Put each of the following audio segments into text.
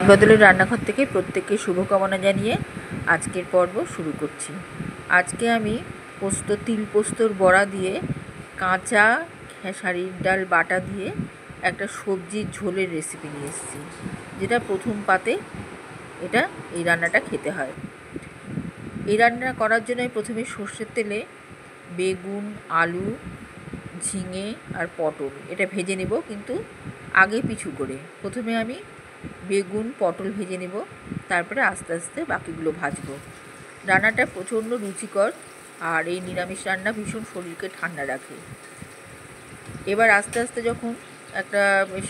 বদলের রান্নাঘর থেকে প্রত্যেককে শুভকামনা জানিয়ে আজকের পর্ব শুরু করছি। আজকে আমি তিল পোস্তর বড়া দিয়ে কাঁচা খেসারির ডাল বাটা দিয়ে একটা সবজির ঝোলের রেসিপি নিয়ে এসেছি, যেটা প্রথম পাতে এই রান্নাটা খেতে হয়। এই রান্না করার জন্য প্রথমে সর্ষের তেলে বেগুন, আলু, ঝিঙে আর পটল এটা ভেজে নেব, কিন্তু আগে পিছু করে। প্রথমে আমি বেগুন পটল ভেজে নেব, তারপরে আস্তে আস্তে বাকিগুলো ভাজবো। রান্নাটা প্রচণ্ড রুচিকর, আর এই নিরামিষ রান্না ভীষণ শরীরকে ঠান্ডা রাখে। এবার আস্তে আস্তে যখন একটা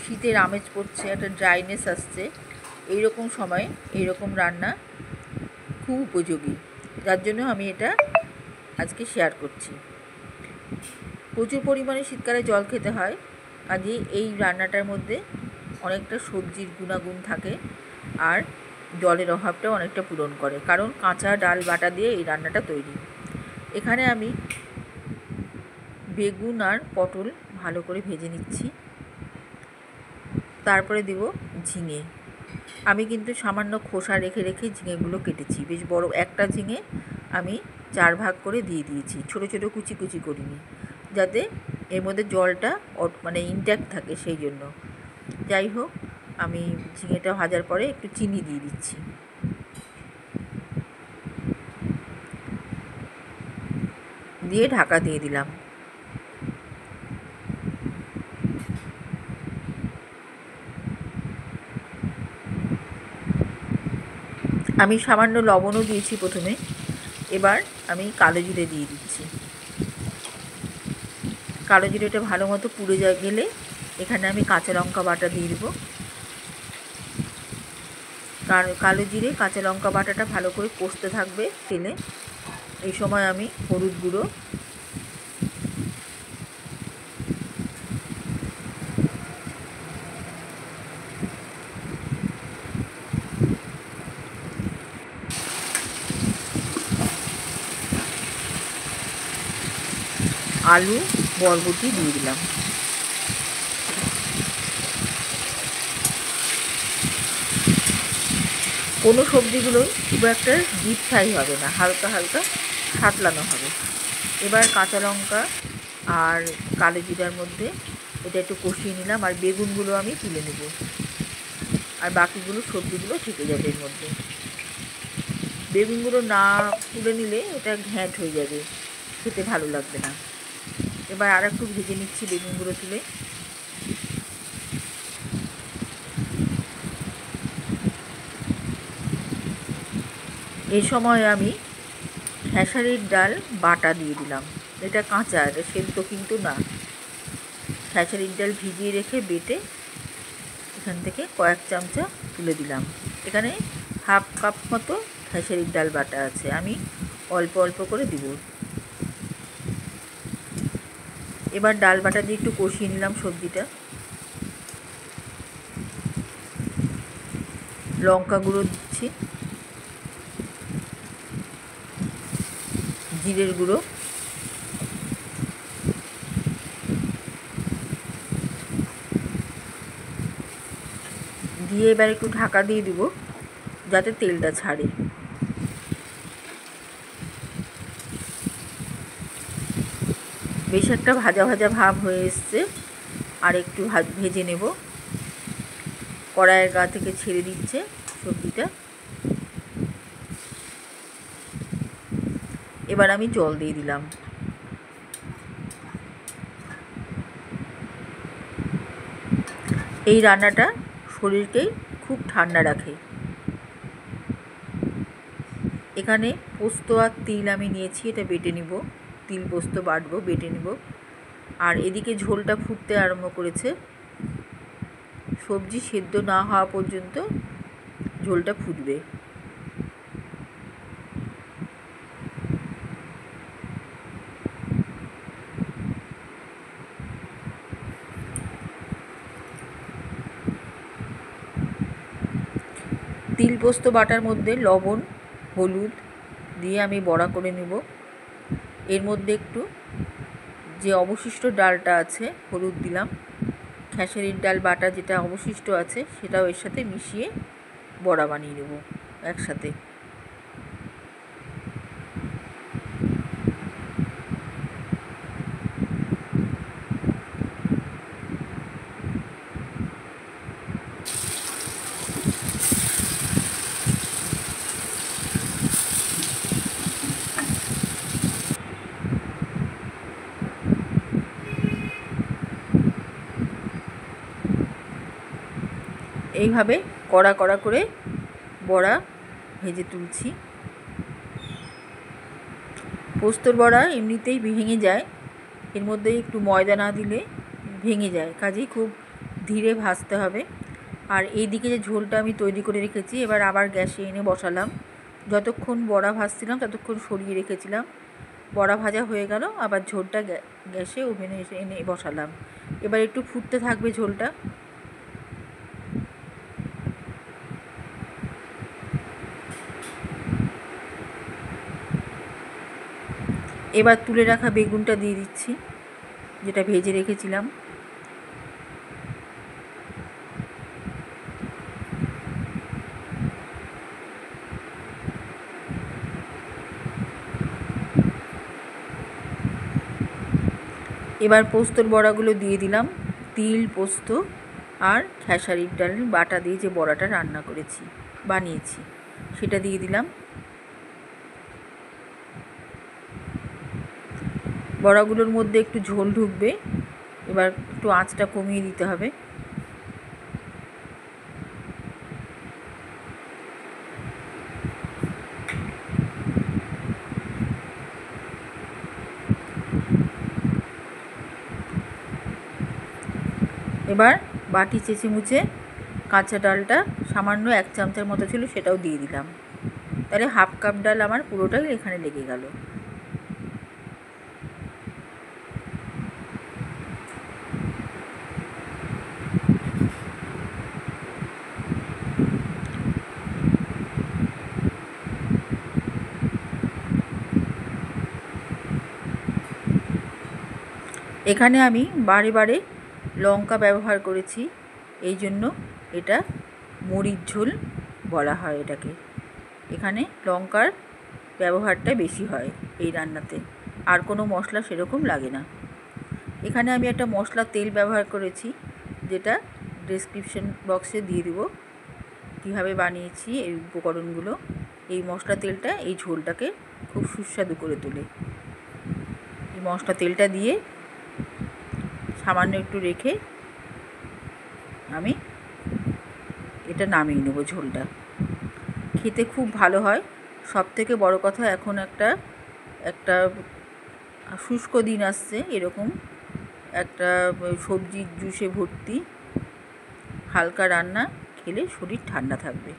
শীতের আমেজ পড়ছে, একটা ড্রাইনেস আসছে, এইরকম সময় এইরকম রান্না খুব উপযোগী, যার জন্য আমি এটা আজকে শেয়ার করছি। প্রচুর পরিমাণে শীতকালে জল খেতে হয়, কাজেই এই রান্নাটার মধ্যে অনেকটা সবজির গুণাগুণ থাকে, আর জলের অভাবটাও অনেকটা পূরণ করে, কারণ কাঁচা ডাল বাটা দিয়ে এই রান্নাটা তৈরি। এখানে আমি বেগুন আর পটল ভালো করে ভেজে নিচ্ছি, তারপরে দেব ঝিঙে। আমি কিন্তু সামান্য খোসা রেখে রেখে ঝিঙেগুলো কেটেছি। বেশ বড় একটা ঝিঙে আমি 4 ভাগ করে দিয়ে দিয়েছি, ছোটো ছোটো কুচি কুচি করিনি, যাতে এর মধ্যে জলটা ইনট্যাক্ট থাকে, সেই জন্য। যাই হোক, আমি ঝিঙেটা ভাজার পরে একটু চিনি দিয়ে দিচ্ছি। দিয়ে ঢাকা দিয়ে দিলাম। আমি সামান্য লবণও দিয়েছি প্রথমে। এবার আমি কালো জিরে দিয়ে দিচ্ছি। কালো জিরেটা ভালো মতো পুড়ে গেলে এখানে আমি কাঁচা লঙ্কা বাটা দিয়ে দেবো। কালো জিরে কাঁচা লঙ্কা বাটাটা ভালো করে কষতে থাকবে তেলে। এই সময় আমি হলুদ গুঁড়ো, আলু, বরবটি দিয়ে দিলাম। কোনো সবজিগুলোই খুব একটা ডিপ ফ্রাই হবে না, হালকা হালকা সাঁতলানো হবে। এবার কাঁচা লঙ্কা আর কালো জিরার মধ্যে এটা একটু কষিয়ে নিলাম, আর বেগুনগুলো আমি তুলে নেব, আর বাকিগুলো সবজিগুলো থেকে যাবে এর মধ্যে। বেগুনগুলো না তুলে নিলে এটা ঘ্যাঁট হয়ে যাবে, খেতে ভালো লাগবে না। এবার আর একটু ভেজে নিচ্ছি বেগুনগুলো তুলে। এই সময় আমি খেসারির ডাল বাটা দিয়ে দিলাম। এটা কাঁচা, এটা সেদ্ধ কিন্তু না। খেসারির ডাল ভিজিয়ে রেখে বেটে এখান থেকে কয়েক চামচা তুলে দিলাম। এখানে হাফ কাপ মতো খেসারির ডাল বাটা আছে, আমি অল্প অল্প করে দিব। এবার ডাল বাটা দিয়ে একটু কষিয়ে নিলাম সবজিটা। লঙ্কা গুঁড়ো দিচ্ছি, জিরের গুঁড়ো, দিয়ে এবার একটু ঢাকা দিয়ে দিব, যাতে তেলটা ছাড়ে। বেশ একটা ভাজা ভাজা ভাব হয়ে এসছে, আর একটু ভেজে নেব। কড়াইয়ের গা থেকে ছেড়ে দিচ্ছে সবজিটা। এবার আমি জল দিয়ে দিলাম। এই রান্নাটা শরীরকেই খুব ঠান্ডা রাখে। এখানে পোস্ত আর তিল আমি নিয়েছি, এটা বেটে নিব। তিল পোস্ত বাটবো, বেটে নিব। আর এদিকে ঝোলটা ফুটতে আরম্ভ করেছে। সবজি সেদ্ধ না হওয়া পর্যন্ত ঝোলটা ফুটবে। তিল পোস্ত বাটার মধ্যে লবণ, হলুদ দিয়ে আমি বড়া করে নেব। এর মধ্যে একটু যে অবশিষ্ট ডালটা আছে, হলুদ দিলাম, খেসারির ডাল বাটা যেটা অবশিষ্ট আছে সেটাও এর সাথে মিশিয়ে বড়া বানিয়ে নেব একসাথে। এইভাবে কড়া কড়া করে বড়া ভেজে তুলছি। পোস্তর বড়া এমনিতেই ভেঙে যায়, এর মধ্যে একটু ময়দা না দিলে ভেঙে যায়, কাজেই খুব ধীরে ভাজতে হবে। আর এইদিকে যে ঝোলটা আমি তৈরি করে রেখেছি, এবার আবার গ্যাসে এনে বসালাম। যতক্ষণ বড়া ভাজছিলাম ততক্ষণ সরিয়ে রেখেছিলাম। বড়া ভাজা হয়ে গেল, আবার ঝোলটা গ্যাসে ওভেনে এনে বসালাম। এবার একটু ফুটতে থাকবে ঝোলটা। এবার তুলে রাখা বেগুনটা দিয়ে দিচ্ছি, যেটা ভেজে রেখেছিলাম। এবার পোস্তর বড়াগুলো দিয়ে দিলাম। তিল, পোস্ত আর খেসারির ডাল বাটা দিয়ে যে বড়াটা রান্না করেছি, বানিয়েছি, সেটা দিয়ে দিলাম। বড়াগুলোর মধ্যে একটু ঝোল ঢুকবে, এবার একটু আঁচটা কমিয়ে দিতে হবে। এবার বাটি চেঁচে মুচে কাঁচা ডালটা সামান্য 1 চামচের মতো ছিল, সেটাও দিয়ে দিলাম। তাহলে হাফ কাপ ডাল আমার পুরোটাই এখানে লেগে গেল। এখানে আমি বারে বারে লঙ্কা ব্যবহার করেছি, এই জন্য এটা মরিচ ঝোল বলা হয় এটাকে। এখানে লঙ্কার ব্যবহারটা বেশি হয় এই রান্নাতে, আর কোনো মশলা সেরকম লাগে না। এখানে আমি একটা মশলা তেল ব্যবহার করেছি, যেটা ডেসক্রিপশন বক্সে দিয়ে দেবো কীভাবে বানিয়েছি এই উপকরণগুলো। এই মশলা তেলটা এই ঝোলটাকে খুব সুস্বাদু করে তোলে। এই মশলা তেলটা দিয়ে সামান্য একটু রেখে আমি এটা নামিয়ে নেব। ঝোলটা খেতে খুব ভালো হয়। সবথেকে বড় কথা, এখন একটা শুষ্ক দিন আসছে, এরকম একটা সবজির জুসে ভর্তি হালকা রান্না খেলে শরীর ঠান্ডা থাকবে।